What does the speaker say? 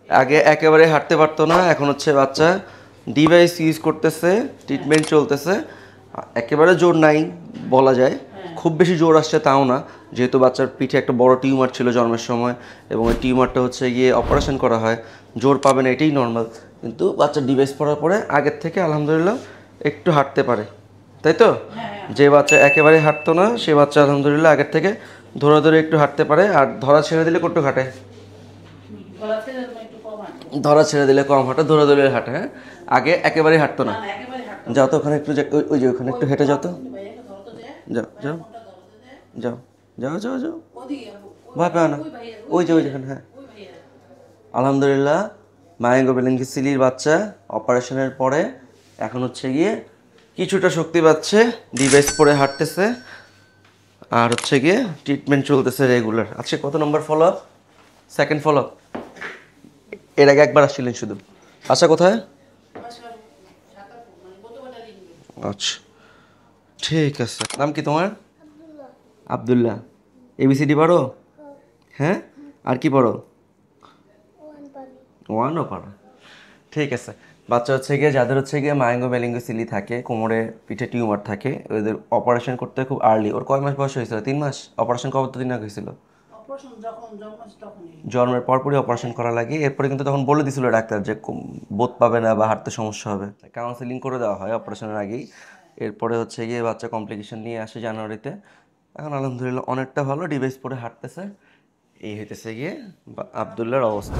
আগে একেবারে হাঁটতে পারতো না, এখন হচ্ছে বাচ্চা ডিভাইস ইউজ করতেছে, ট্রিটমেন্ট চলতেছে, একেবারে জোর নাই বলা যায়, খুব বেশি জোর আসছে তাও না, যেহেতু বাচ্চার পিঠে একটা বড় টিউমার ছিল জন্মের সময় এবং ওই টিউমারটা হচ্ছে গিয়ে অপারেশন করা হয়, জোর পাবে না এটাই নর্মাল। কিন্তু বাচ্চার ডিভাইস পড়ার পরে আগের থেকে আলহামদুলিল্লাহ একটু হাঁটতে পারে, তাই তো? যে বাচ্চা একেবারে হাঁটতো না সে বাচ্চা আলহামদুলিল্লাহ আগের থেকে ধরে ধরে একটু হাঁটতে পারে। আর ধরা ছেড়ে দিলে কটু হাঁটে, ধরা ছেড়ে দিলে কম হাঁটে, ধরে ধরে হাঁটে। হ্যাঁ, আগে একেবারেই হাঁটতো না। যাও তো ওখানে একটু, ওই যে ওখানে একটু হেঁটে যাও তো, যাও যাও যাও যাও যাও যাও, ভয় পাও না, ওই যে যেখানে। হ্যাঁ, আলহামদুলিল্লাহ মায়াঙ্গো বেলেঙ্গিসিলির বাচ্চা অপারেশনের পরে এখন হচ্ছে গিয়ে কিছুটা শক্তি পাচ্ছে, ডিভাইস পরে হাঁটতেছে, আর হচ্ছে গিয়ে ট্রিটমেন্ট চলতেছে রেগুলার। আজকে কত নম্বর follow up? Second follow up. এর আগে একবার আসছিলেন শুধু। আচ্ছা, কোথায়? আচ্ছা, ঠিক আছে। নাম কি তোমার? আব্দুল্লাহ। এবিসিডি পড়ো? হ্যাঁ, আর কি পড়ো? ওয়ানও পারো, ঠিক আছে। বাচ্চা হচ্ছে গিয়ে যাদের হচ্ছে গিয়ে মায়াঙ্গো মেলিঙ্গোসিলি থাকে, কোমরে পিঠে টিউমার থাকে, ওদের অপারেশন করতে খুব আর্লি। ওর কয় মাস বয়স হয়েছিল? 3 মাস? অপারেশন কতদিন আগে হয়েছিল? জন্মের পরপরই অপারেশন করা লাগে। এরপরে কিন্তু তখন বলে দিছিল ডাক্তার যে বোধ পাবে না বা হাঁটতে সমস্যা হবে, কাউন্সেলিং করে দেওয়া হয় অপারেশনের আগেই। এরপরে হচ্ছে গিয়ে বাচ্চা কমপ্লিকেশন নিয়ে আসে জানুয়ারিতে। এখন আলহামদুলিল্লাহ অনেকটা ভালো, ডিভাইস পরে হাঁটতেছে। এই হইতেছে গিয়ে আবদুল্লাহর অবস্থা।